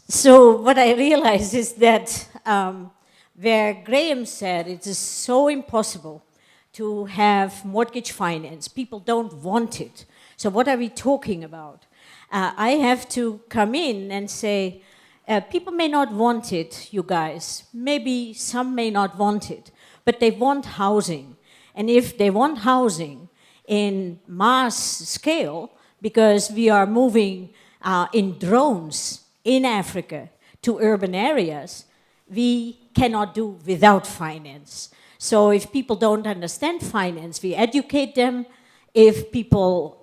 So what I realize is that where Graham said it is so impossible to have mortgage finance, people don't want it. So what are we talking about? I have to come in and say, people may not want it, you guys. Maybe some may not want it, but they want housing. And if they want housing in mass scale, because we are moving in drones in Africa to urban areas, we cannot do without finance. So if people don't understand finance, we educate them. If people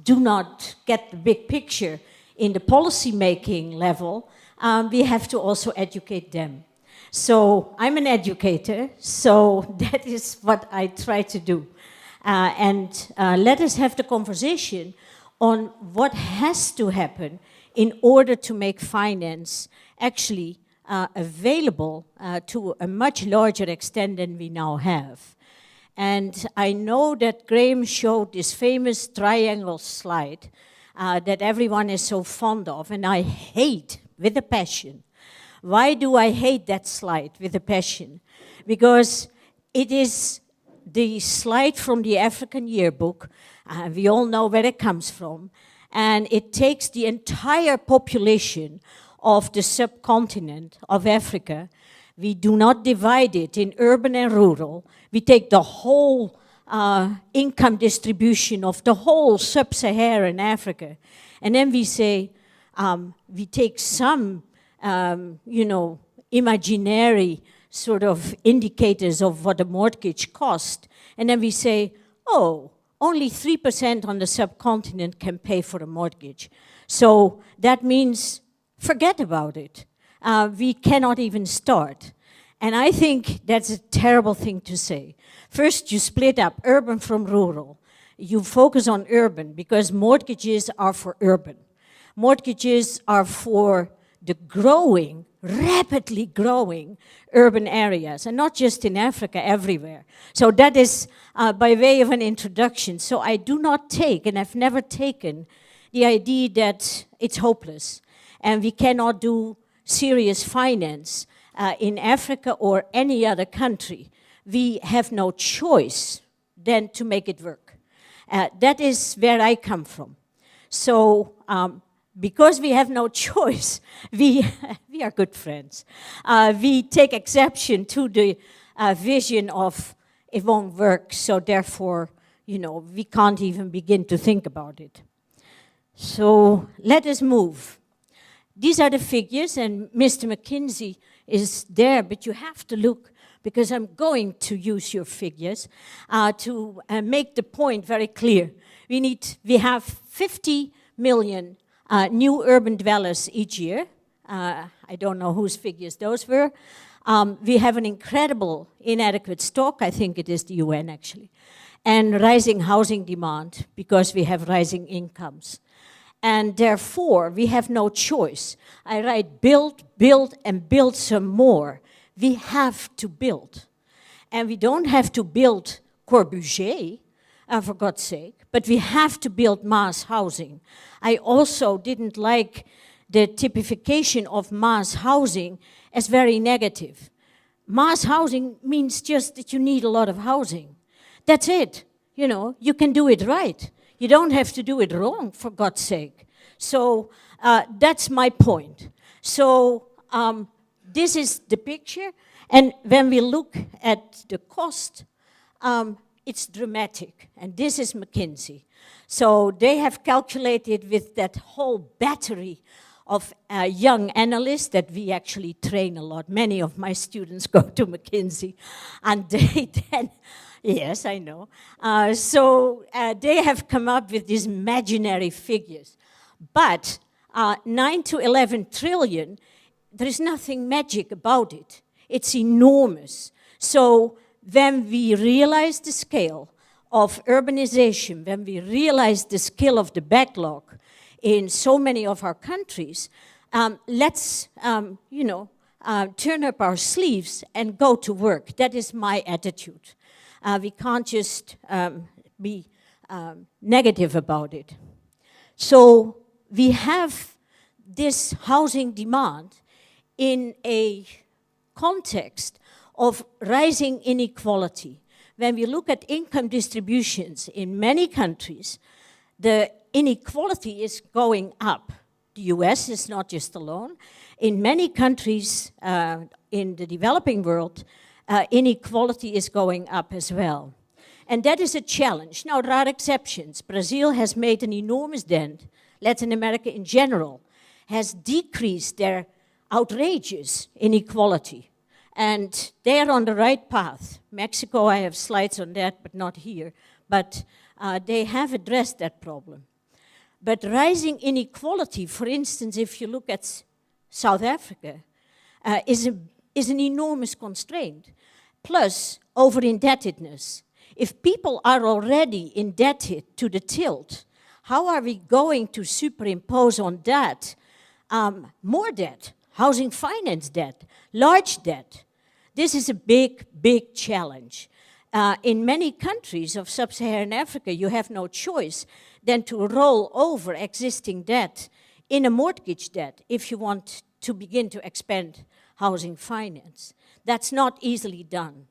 do not get the big picture in the policy-making level, we have to also educate them. So I'm an educator, so that is what I try to do. Let us have the conversation on what has to happen in order to make finance actually available to a much larger extent than we now have. And I know that Graham showed this famous triangle slide that everyone is so fond of, and I hate with a passion. Why do I hate that slide with a passion? Because it is the slide from the African yearbook. We all know where it comes from. And it takes the entire population of the subcontinent of Africa. We do not divide it in urban and rural. We take the whole income distribution of the whole sub-Saharan Africa. And then we say, we take some, imaginary sort of indicators of what a mortgage cost. And then we say, oh, only 3% on the subcontinent can pay for a mortgage. So that means forget about it. We cannot even start. And I think that's a terrible thing to say. First, you split up urban from rural. You focus on urban because mortgages are for urban. Mortgages are for the growing, rapidly growing urban areas, and not just in Africa, everywhere. So that is by way of an introduction. So I do not take, and I've never taken, the idea that it's hopeless and we cannot do serious finance in Africa or any other country. We have no choice than to make it work. That is where I come from. So because we have no choice, we are good friends. We take exception to the vision of it won't work, so therefore, we can't even begin to think about it. So let us move. These are the figures, and Mr. McKinsey is there, but you have to look, because I'm going to use your figures to make the point very clear. We have 50 million new urban dwellers each year. I don't know whose figures those were. We have an incredible inadequate stock, I think it is the UN actually, and rising housing demand because we have rising incomes. And therefore, we have no choice. I write build, build, and build some more. We have to build. And we don't have to build Corbusier, for God's sake, but we have to build mass housing. I also didn't like the typification of mass housing as very negative. Mass housing means just that you need a lot of housing. That's it. You can do it right. You don't have to do it wrong, for God's sake. So that's my point. So this is the picture. And when we look at the cost, it's dramatic. And this is McKinsey. So they have calculated with that whole battery of young analysts that we actually train a lot. Many of my students go to McKinsey. And they then... Yes, I know. So they have come up with these imaginary figures. But 9 to 11 trillion, there is nothing magic about it. It's enormous. So when we realize the scale of urbanization, when we realize the scale of the backlog in so many of our countries, let's, turn up our sleeves and go to work. That is my attitude. We can't just be negative about it. So we have this housing demand in a context of rising inequality. When we look at income distributions in many countries, the inequality is going up. The US is not just alone. In many countries in the developing world, inequality is going up as well. And that is a challenge. Now, there are exceptions. Brazil has made an enormous dent. Latin America in general has decreased their outrageous inequality. And they are on the right path. Mexico, I have slides on that, but not here. But they have addressed that problem. But rising inequality, for instance, if you look at South Africa, is an enormous constraint. Plus, over-indebtedness. If people are already indebted to the tilt, how are we going to superimpose on that more debt, housing finance debt, large debt? This is a big, big challenge. In many countries of sub-Saharan Africa, you have no choice than to roll over existing debt in a mortgage debt if you want to begin to expand housing finance. That's not easily done.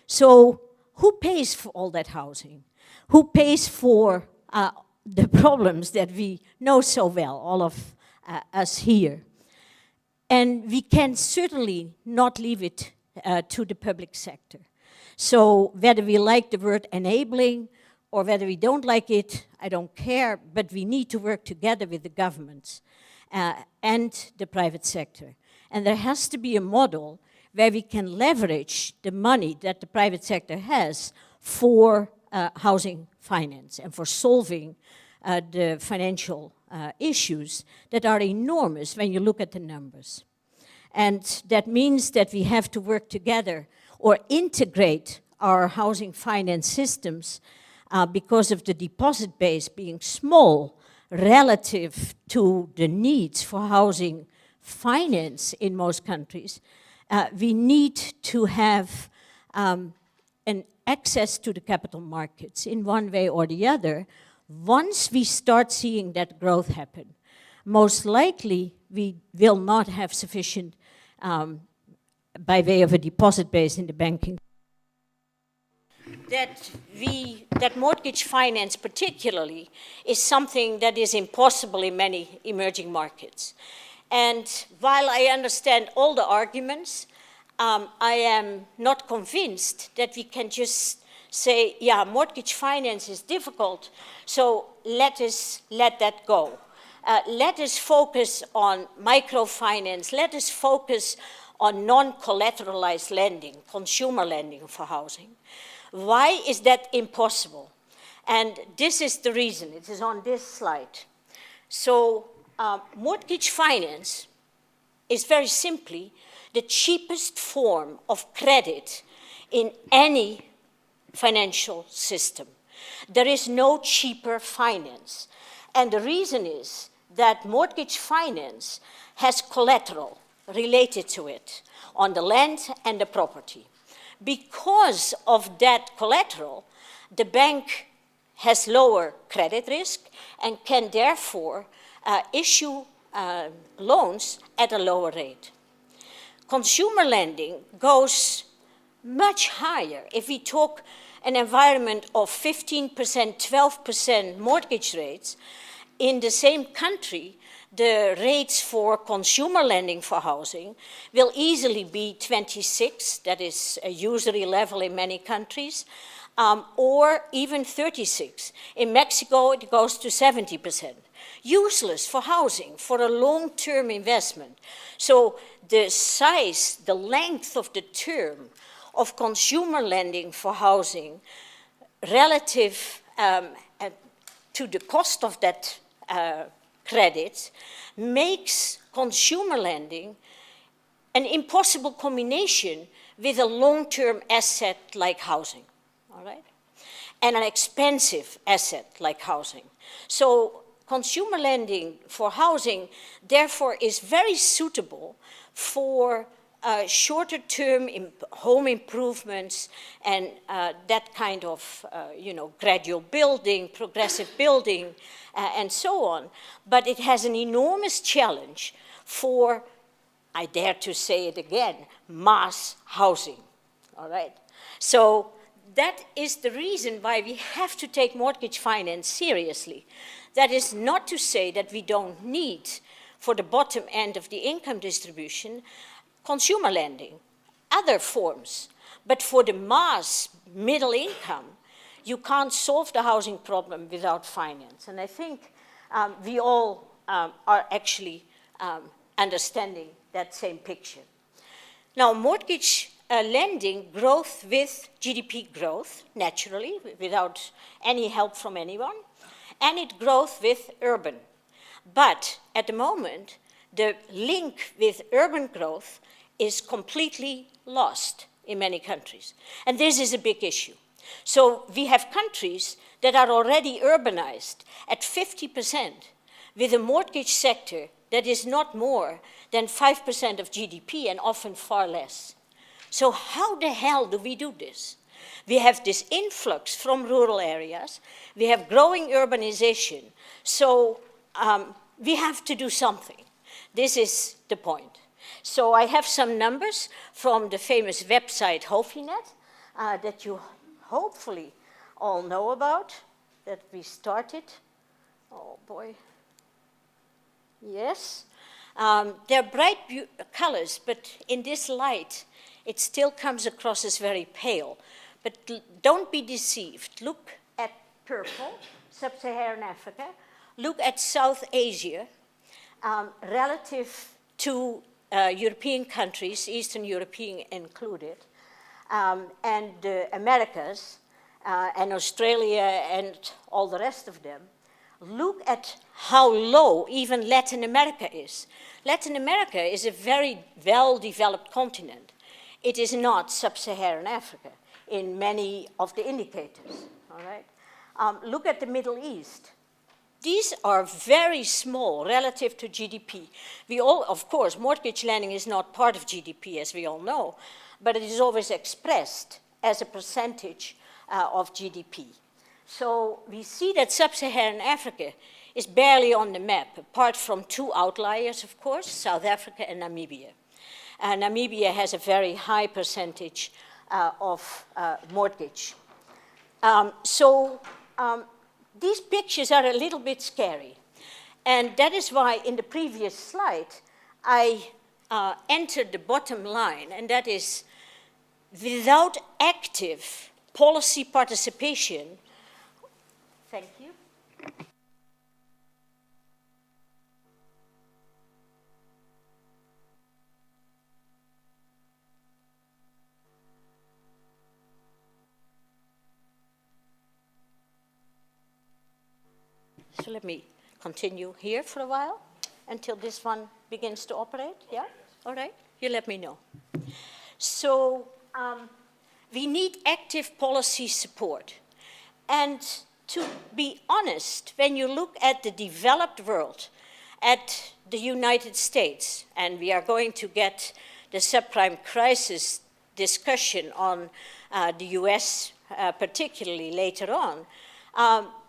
So who pays for all that housing? Who pays for the problems that we know so well, all of us here? And we can certainly not leave it to the public sector. So whether we like the word enabling or whether we don't like it, I don't care, but we need to work together with the governments and the private sector. And there has to be a model where we can leverage the money that the private sector has for housing finance and for solving the financial issues that are enormous when you look at the numbers. And that means that we have to work together or integrate our housing finance systems because of the deposit base being small relative to the needs for housing finance in most countries. We need to have an access to the capital markets in one way or the other once we start seeing that growth happen. Most likely, we will not have sufficient by way of a deposit base in the banking. That mortgage finance particularly is something that is impossible in many emerging markets. And while I understand all the arguments, I am not convinced that we can just say, yeah, mortgage finance is difficult, so let us let that go. Let us focus on microfinance. Let us focus on non-collateralized lending, consumer lending for housing. Why is that impossible? And this is the reason. It is on this slide. So mortgage finance is very simply the cheapest form of credit in any financial system. There is no cheaper finance. And the reason is that mortgage finance has collateral related to it on the land and the property. Because of that collateral, the bank has lower credit risk and can therefore issue loans at a lower rate. Consumer lending goes much higher. If we talk an environment of 15%, 12% mortgage rates, in the same country, the rates for consumer lending for housing will easily be 26, that is a usury level in many countries, or even 36. In Mexico, it goes to 70%. Useless for housing, for a long-term investment. So the size, the length of the term of consumer lending for housing relative to the cost of that credit makes consumer lending an impossible combination with a long-term asset like housing, all right? And an expensive asset like housing. So consumer lending for housing, therefore, is very suitable for shorter-term home improvements and that kind of, gradual building, progressive building, and so on. But it has an enormous challenge for, I dare to say it again, mass housing, all right? So that is the reason why we have to take mortgage finance seriously. That is not to say that we don't need, for the bottom end of the income distribution, consumer lending, other forms. But for the mass middle income, you can't solve the housing problem without finance. And I think we all are actually understanding that same picture. Now, mortgage lending growth with GDP growth, naturally, without any help from anyone, and it growth with urban. But at the moment, the link with urban growth is completely lost in many countries. And this is a big issue. So we have countries that are already urbanized at 50% with a mortgage sector that is not more than 5% of GDP and often far less. So how the hell do we do this? We have this influx from rural areas. We have growing urbanization. So we have to do something. This is the point. So I have some numbers from the famous website Hofinet that you hopefully all know about, that we started. Oh boy. Yes. They're bright colors, but in this light, it still comes across as very pale. But don't be deceived. Look at purple, sub-Saharan Africa. Look at South Asia, relative to European countries, Eastern European included, and the Americas, and Australia and all the rest of them. Look at how low even Latin America is. Latin America is a very well-developed continent. It is not sub-Saharan Africa in many of the indicators, all right? Look at the Middle East. These are very small relative to GDP. We all, of course, mortgage lending is not part of GDP, as we all know, but it is always expressed as a percentage of GDP. So we see that sub-Saharan Africa is barely on the map, apart from two outliers, of course, South Africa and Namibia. Namibia has a very high percentage of mortgage. These pictures are a little bit scary. And that is why in the previous slide, I entered the bottom line, and that is without active policy participation, thank you. So let me continue here for a while until this one begins to operate, yeah? All right, you let me know. So we need active policy support. And to be honest, when you look at the developed world, at the United States, and we are going to get the subprime crisis discussion on the US particularly later on,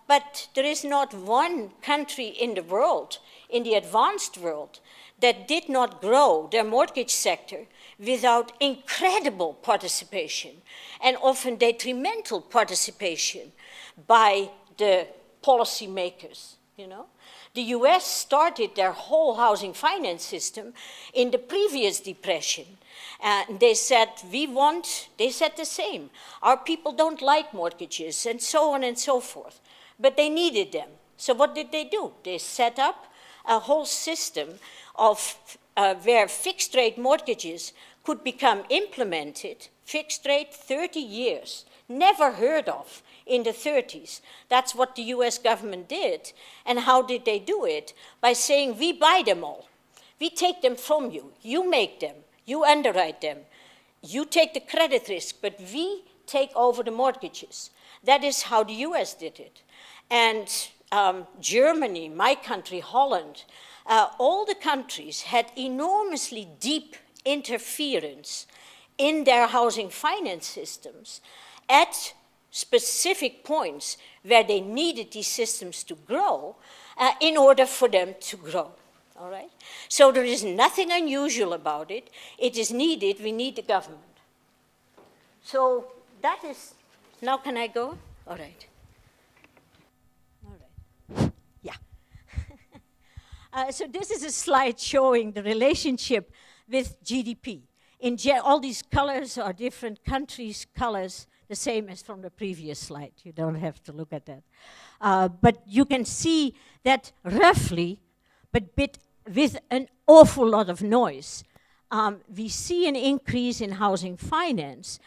but there is not one country in the world, in the advanced world, that did not grow their mortgage sector without incredible participation and often detrimental participation by the policymakers, you know. The US started their whole housing finance system in the previous depression. They said, they said the same. Our people don't like mortgages and so on and so forth. But they needed them. So what did they do? They set up a whole system of where fixed rate mortgages could become implemented, fixed rate 30 years, never heard of in the 30s. That's what the US government did. And how did they do it? By saying, we buy them all. We take them from you. You make them. You underwrite them. You take the credit risk, but we take over the mortgages. That is how the US did it. And Germany, my country, Holland, all the countries had enormously deep interference in their housing finance systems at specific points where they needed these systems to grow in order for them to grow. All right? So there is nothing unusual about it. It is needed. We need the government. So that is, now can I go? All right. All right. Yeah. So this is a slide showing the relationship with GDP. All these colors are different countries' colors, the same as from the previous slide. You don't have to look at that. But you can see that roughly, but with an awful lot of noise, we see an increase in housing finance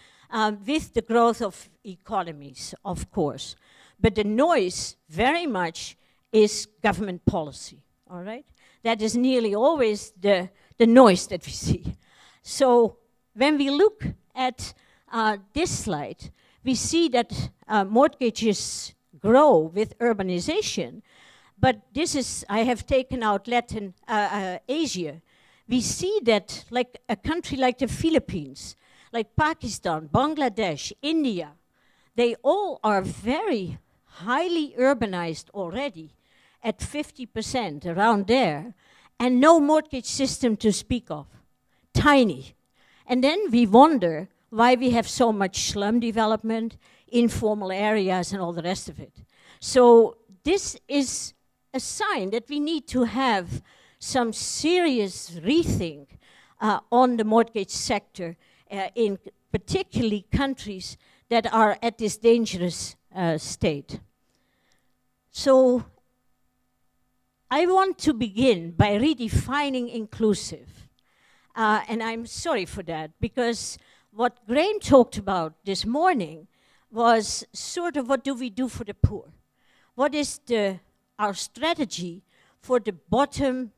with the growth of economies, of course. But the noise very much is government policy, all right? That is nearly always the noise that we see. So when we look at this slide, we see that mortgages grow with urbanization, but this is, I have taken out Latin Asia. We see that like a country like the Philippines, like Pakistan, Bangladesh, India, they all are very highly urbanized already at 50%, around there, and no mortgage system to speak of. Tiny. And then we wonder why we have so much slum development, informal areas, and all the rest of it. So this is a sign that we need to have some serious rethink on the mortgage sector in particularly countries that are at this dangerous state. So I want to begin by redefining inclusive. And I'm sorry for that, because what Graham talked about this morning was sort of what do we do for the poor? What is our strategy for the bottom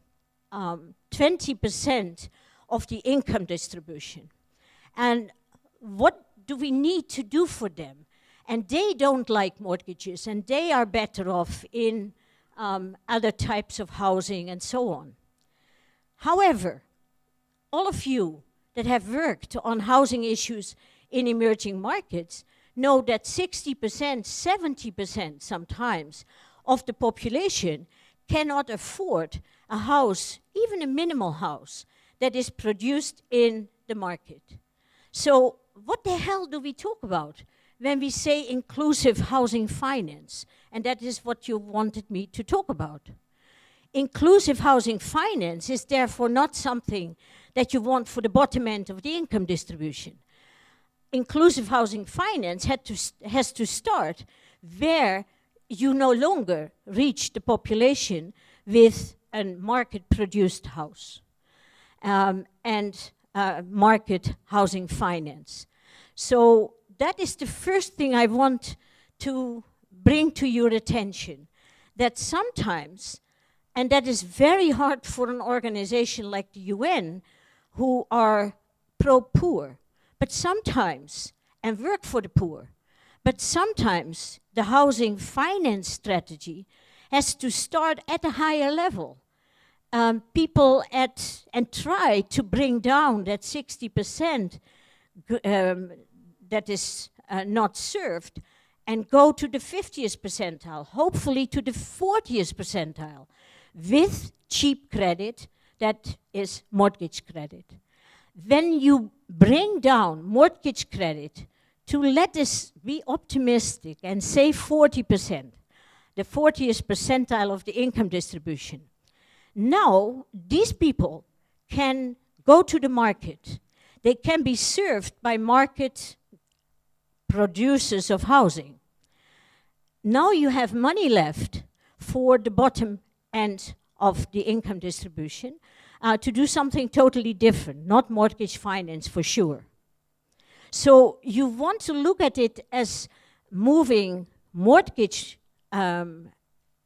20% of the income distribution? And what do we need to do for them? And they don't like mortgages, and they are better off in other types of housing and so on. However, all of you that have worked on housing issues in emerging markets know that 60%, 70% sometimes of the population cannot afford a house, even a minimal house, that is produced in the market. So what the hell do we talk about when we say inclusive housing finance? And that is what you wanted me to talk about. Inclusive housing finance is therefore not something that you want for the bottom end of the income distribution. Inclusive housing finance has to start where you no longer reach the population with a market-produced house and market housing finance. So that is the first thing I want to bring to your attention, that sometimes, and that is very hard for an organization like the UN, who are pro-poor, but sometimes, and work for the poor, but sometimes the housing finance strategy has to start at a higher level. People and try to bring down that 60% that is not served and go to the 50th percentile, hopefully to the 40th percentile, with cheap credit, that is mortgage credit. When you bring down mortgage credit to, let us be optimistic and say 40%, the 40th percentile of the income distribution, now these people can go to the market. They can be served by market producers of housing. Now you have money left for the bottom end of the income distribution to do something totally different, not mortgage finance for sure. So you want to look at it as moving mortgage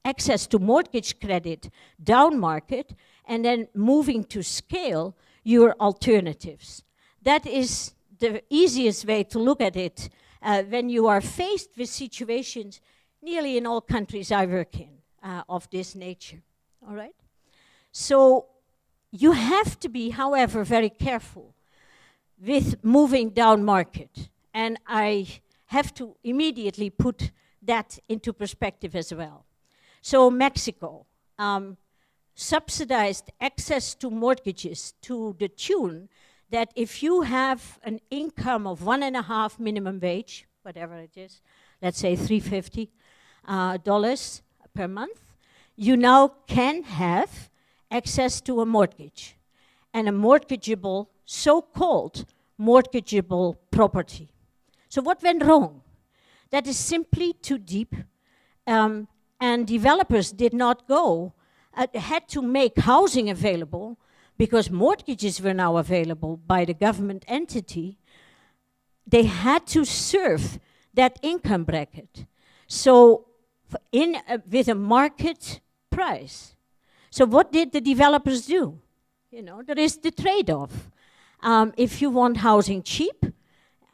access to mortgage credit down market, and then moving to scale your alternatives. That is the easiest way to look at it when you are faced with situations nearly in all countries I work in of this nature. All right? So You have to be, however, very careful with moving down market. And I have to immediately put that into perspective as well. So Mexico subsidized access to mortgages to the tune that if you have an income of 1.5 minimum wage, whatever it is, let's say $350 per month, you now can have access to a mortgage and a mortgageable, so-called mortgageable property. So what went wrong? That is simply too deep, and developers did not go, had to make housing available because mortgages were now available by the government entity. They had to serve that income bracket. So with a market price. So what did the developers do? You know, there is the trade-off. If you want housing cheap,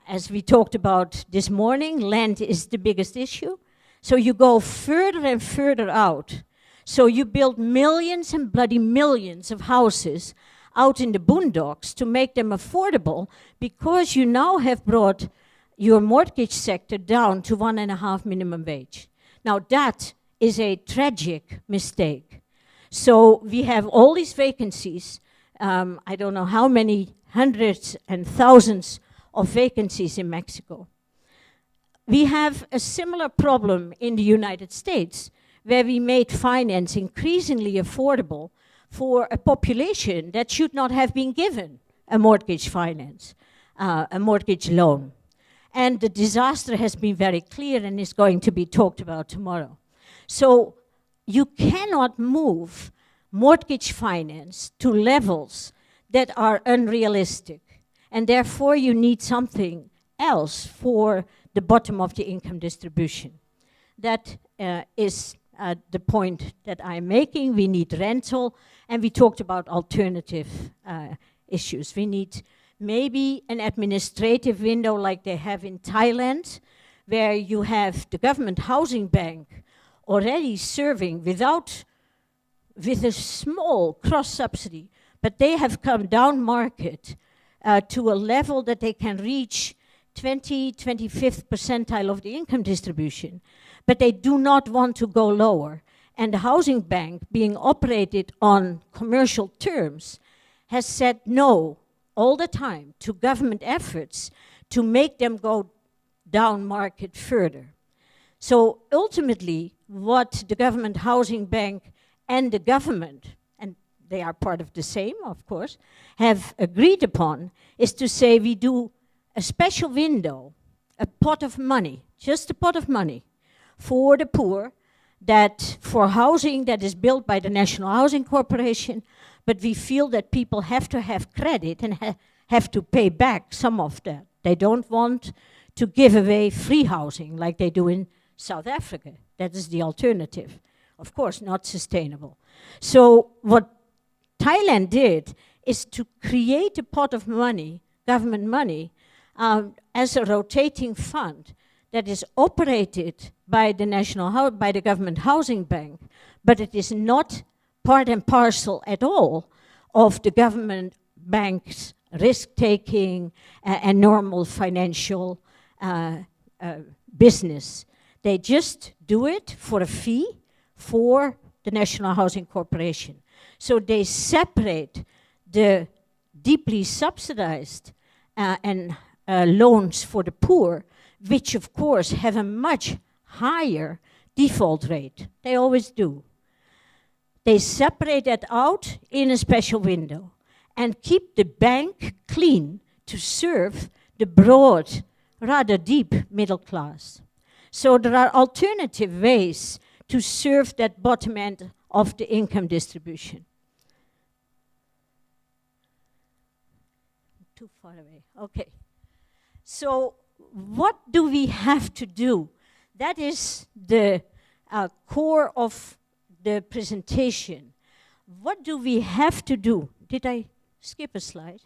as we talked about this morning, land is the biggest issue. So you go further and further out. So you build millions and bloody millions of houses out in the boondocks to make them affordable because you now have brought your mortgage sector down to 1.5 minimum wage. Now that is a tragic mistake. So we have all these vacancies. I don't know how many hundreds and thousands of vacancies in Mexico. We have a similar problem in the United States, where we made finance increasingly affordable for a population that should not have been given a mortgage finance, a mortgage loan. And the disaster has been very clear and is going to be talked about tomorrow. So you cannot move mortgage finance to levels that are unrealistic. And therefore you need something else for the bottom of the income distribution. That is the point that I'm making. We need rental, and we talked about alternative issues. We need maybe an administrative window like they have in Thailand, where you have the government housing bank already serving with a small cross-subsidy, but they have come down market to a level that they can reach 25th percentile of the income distribution, but they do not want to go lower. And the housing bank, being operated on commercial terms, has said no all the time to government efforts to make them go down market further. So ultimately, what the government housing bank and the government, and they are part of the same, of course, have agreed upon is to say we do a special window, a pot of money, just a pot of money for the poor, that for housing that is built by the National Housing Corporation, but we feel that people have to have credit and have to pay back some of that. They don't want to give away free housing like they do in South Africa. That is the alternative. Of course, not sustainable. So what Thailand did is to create a pot of money, government money, as a rotating fund that is operated by the government housing bank, but it is not part and parcel at all of the government bank's risk-taking and normal financial business. They just do it for a fee for the National Housing Corporation. So they separate the deeply subsidized and loans for the poor, which of course have a much higher default rate. They always do. They separate that out in a special window and keep the bank clean to serve the broad, rather deep middle class. So there are alternative ways to serve that bottom end of the income distribution. Too far away, okay. So what do we have to do? That is the core of the presentation. What do we have to do? Did I skip a slide?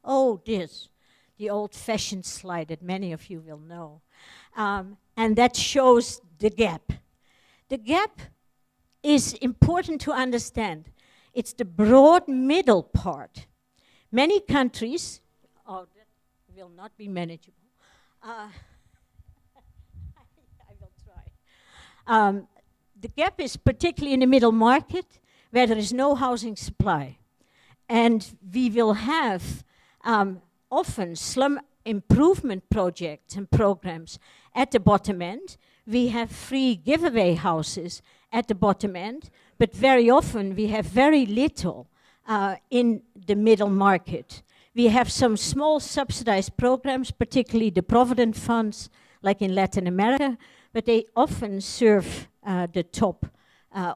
Oh, this, the old-fashioned slide that many of you will know. And that shows the gap. The gap is important to understand. It's the broad middle part. Many countries, oh, that will not be manageable. I will try. The gap is particularly in the middle market, where there is no housing supply. And we will have often slum improvement projects and programs at the bottom end. We have free giveaway houses at the bottom end, but very often we have very little in the middle market. We have some small subsidized programs, particularly the Provident funds, like in Latin America, but they often serve the top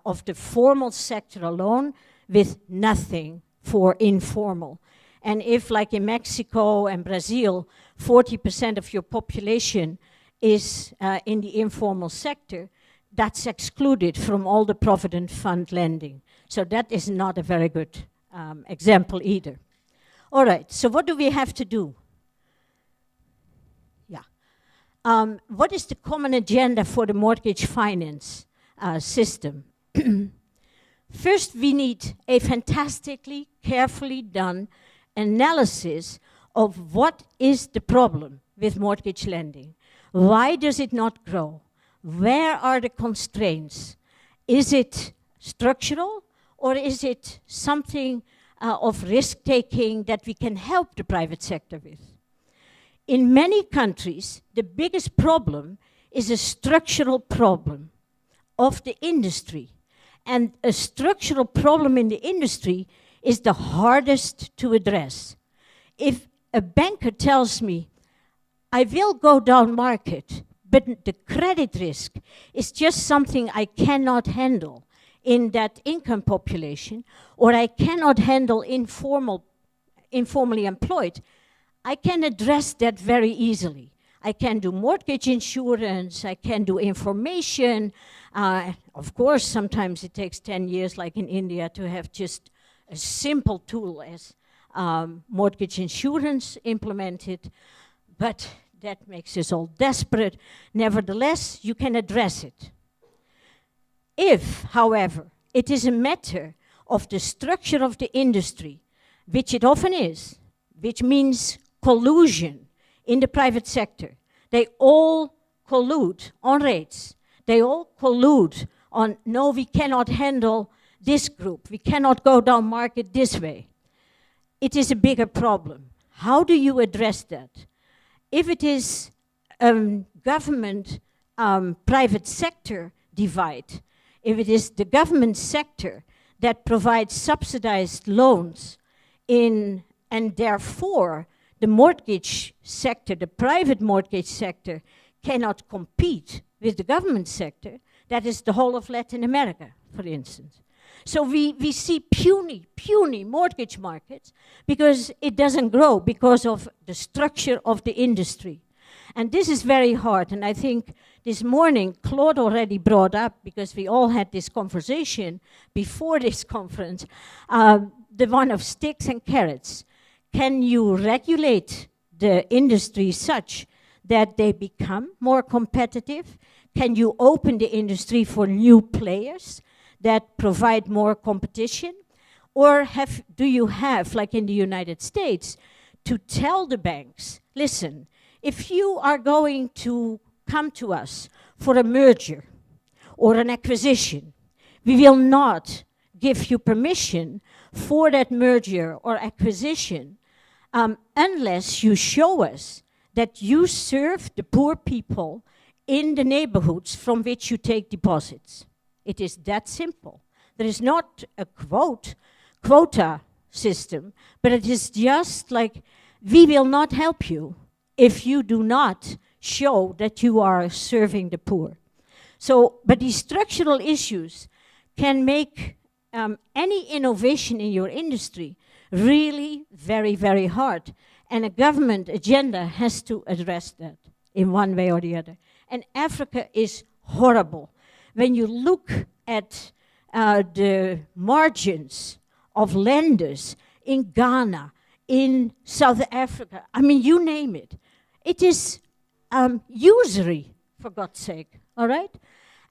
of the formal sector alone with nothing for informal. And if, like in Mexico and Brazil, 40% of your population is in the informal sector, that's excluded from all the Provident Fund lending. So that is not a very good example either. All right, so what do we have to do? Yeah. What is the common agenda for the mortgage finance system? First, we need a fantastically carefully done analysis of what is the problem with mortgage lending. Why does it not grow? Where are the constraints? Is it structural, or is it something of risk-taking that we can help the private sector with? In many countries, the biggest problem is a structural problem of the industry. And a structural problem in the industry is the hardest to address. If a banker tells me, I will go down market, but the credit risk is just something I cannot handle in that income population, or I cannot handle informally employed, I can address that very easily. I can do mortgage insurance, I can do information. Of course, sometimes it takes 10 years, like in India, to have just a simple tool as mortgage insurance implemented, but that makes us all desperate. Nevertheless, you can address it. If, however, it is a matter of the structure of the industry, which it often is, which means collusion in the private sector. They all collude on rates. They all collude on, no, we cannot handle this group. We cannot go down market this way. It is a bigger problem. How do you address that? If it is government-private sector divide, if it is the government sector that provides subsidized loans and therefore the mortgage sector, the private mortgage sector, cannot compete with the government sector, that is the whole of Latin America, for instance. So we see puny mortgage markets because it doesn't grow because of the structure of the industry. And this is very hard, and I think this morning Claude already brought up, because we all had this conversation before this conference, the one of sticks and carrots. Can you regulate the industry such that they become more competitive? Can you open the industry for new players that provide more competition? Or do you have, like in the United States, to tell the banks, listen, if you are going to come to us for a merger or an acquisition, we will not give you permission for that merger or acquisition unless you show us that you serve the poor people in the neighborhoods from which you take deposits. It is that simple. There is not a quota system, but it is just like, we will not help you if you do not show that you are serving the poor. So, but these structural issues can make any innovation in your industry really very, very hard. And a government agenda has to address that in one way or the other. And Africa is horrible. When you look at the margins of lenders in Ghana, in South Africa, I mean, you name it. It is usury, for God's sake, all right?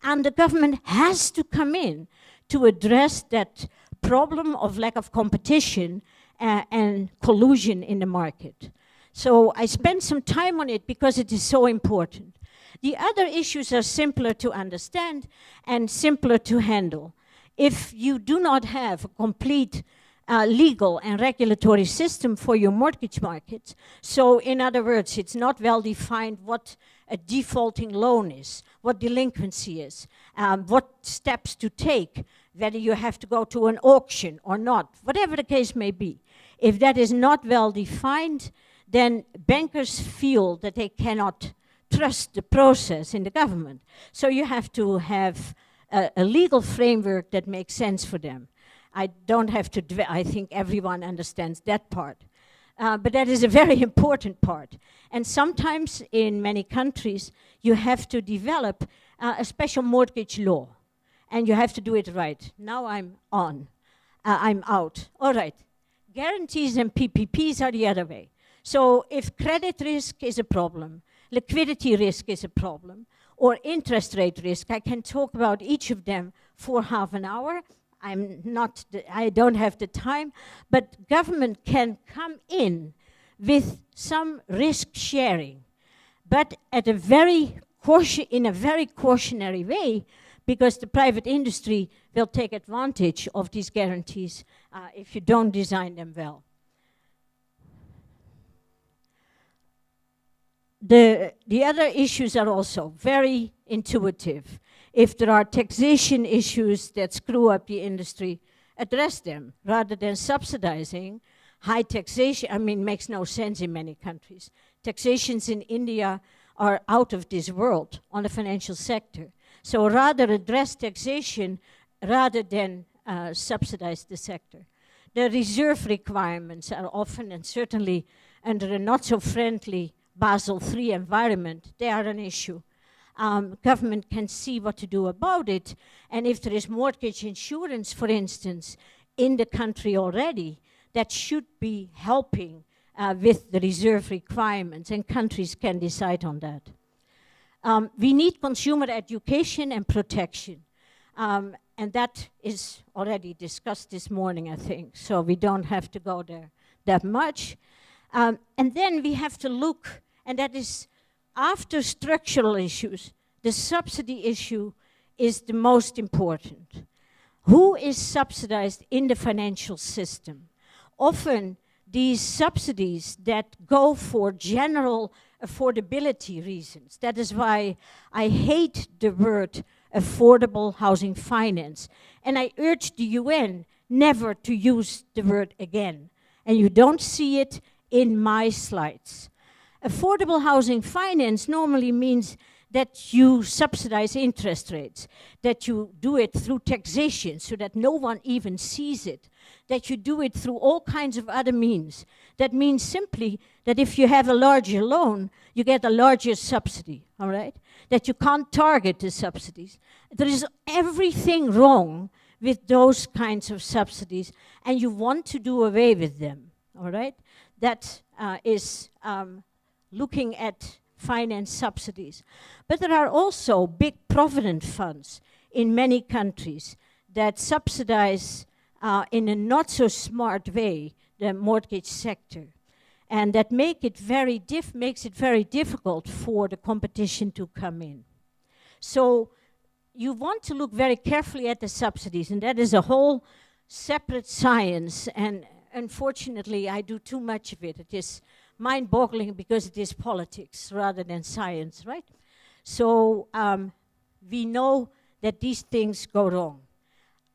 And the government has to come in to address that problem of lack of competition and collusion in the market. So I spent some time on it because it is so important. The other issues are simpler to understand and simpler to handle. If you do not have a complete legal and regulatory system for your mortgage market, so in other words, it's not well defined what a defaulting loan is, what delinquency is, what steps to take, whether you have to go to an auction or not, whatever the case may be. If that is not well defined, then bankers feel that they cannot trust the process in the government. So you have to have a legal framework that makes sense for them. I don't have to, I think everyone understands that part. But that is a very important part. And sometimes in many countries, you have to develop a special mortgage law. And you have to do it right. Now I'm on. I'm out. All right. Guarantees and PPPs are the other way. So if credit risk is a problem, liquidity risk is a problem, or interest rate risk, I can talk about each of them for half an hour. I don't have the time, but government can come in with some risk sharing, but at a in a very cautionary way, because the private industry will take advantage of these guarantees if you don't design them well. The other issues are also very intuitive. If there are taxation issues that screw up the industry, address them rather than subsidizing high taxation. I mean, makes no sense in many countries. Taxations in India are out of this world on the financial sector. So rather address taxation rather than subsidize the sector. The reserve requirements are often, and certainly under a not so friendly Basel III environment, they are an issue. Government can see what to do about it, and if there is mortgage insurance, for instance, in the country already, that should be helping with the reserve requirements, and countries can decide on that. We need consumer education and protection, and that is already discussed this morning, I think, so we don't have to go there that much. And then we have to look, and that is after structural issues, the subsidy issue is the most important. Who is subsidized in the financial system? Often these subsidies that go for general affordability reasons. That is why I hate the word affordable housing finance. And I urge the UN never to use the word again. And you don't see it in my slides. Affordable housing finance normally means that you subsidize interest rates, that you do it through taxation so that no one even sees it, that you do it through all kinds of other means. That means simply that if you have a larger loan, you get a larger subsidy, all right? That you can't target the subsidies. There is everything wrong with those kinds of subsidies, and you want to do away with them, all right? That is looking at finance subsidies. But there are also big provident funds in many countries that subsidize in a not so smart way the mortgage sector, and that makes it very difficult for the competition to come in. So you want to look very carefully at the subsidies, and that is a whole separate science, and unfortunately I do too much of it. It is mind-boggling because it is politics rather than science, right? So we know that these things go wrong.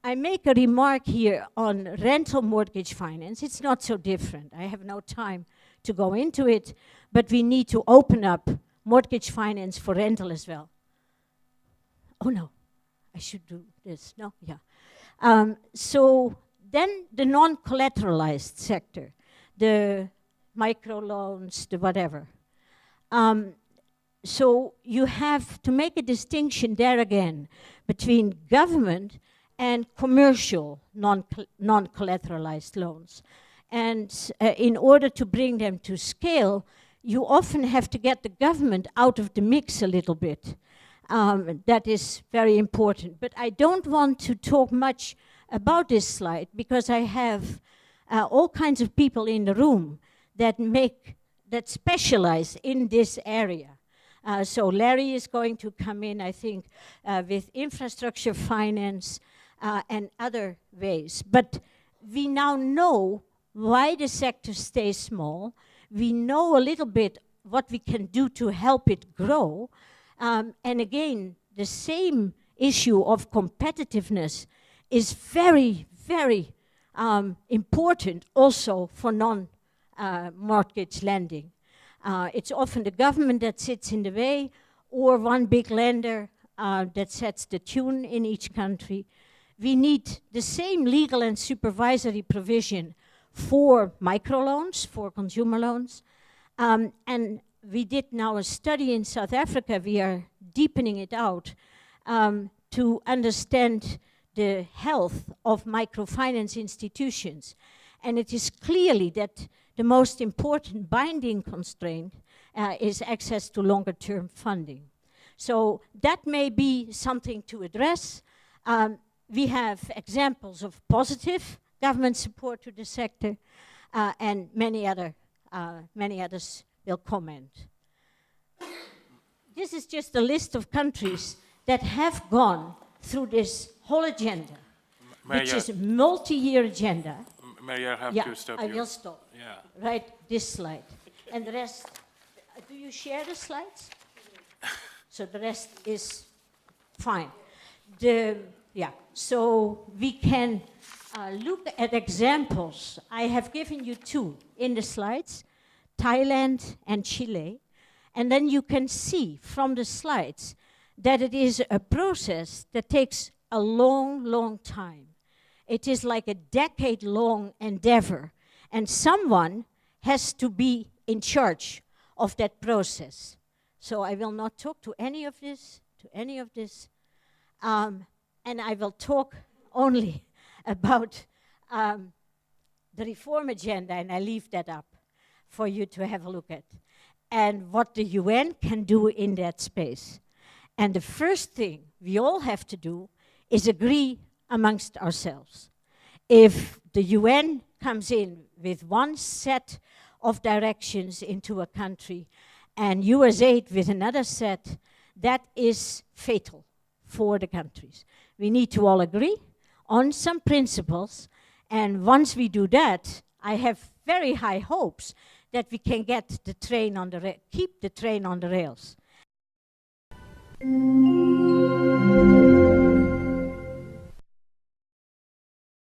I make a remark here on rental mortgage finance. It's not so different. I have no time to go into it, but we need to open up mortgage finance for rental as well. Oh no, I should do this, no? Yeah. So then the non-collateralized sector, the microloans, the whatever. So you have to make a distinction there again between government and commercial non-collateralized loans. And in order to bring them to scale, you often have to get the government out of the mix a little bit. That is very important. But I don't want to talk much about this slide because I have all kinds of people in the room that specialize in this area. So Larry is going to come in, I think, with infrastructure finance and other ways. But we now know why the sector stays small. We know a little bit what we can do to help it grow. And again, the same issue of competitiveness is very, very important also for non-mortgage lending. It's often the government that sits in the way, or one big lender that sets the tune in each country. We need the same legal and supervisory provision for microloans, for consumer loans. And we did now a study in South Africa. We are deepening it out to understand the health of microfinance institutions. And it is clearly that the most important binding constraint is access to longer-term funding. So that may be something to address. We have examples of positive government support to the sector, and many others will comment. This is just a list of countries that have gone through this whole agenda, which is a multi-year agenda. May I have to stop you? I will stop. Yeah. Right, this slide. And the rest, do you share the slides? So the rest is fine. So we can look at examples. I have given you two in the slides, Thailand and Chile. And then you can see from the slides that it is a process that takes a long, long time. It is like a decade-long endeavor, and someone has to be in charge of that process. So I will not talk to any of this, and I will talk only about the reform agenda, and I leave that up for you to have a look at, and what the UN can do in that space. And the first thing we all have to do is agree amongst ourselves. If the UN comes in with one set of directions into a country and USAID with another set, that is fatal for the countries. We need to all agree on some principles, and once we do that, I have very high hopes that we can get the train on the keep the train on the rails.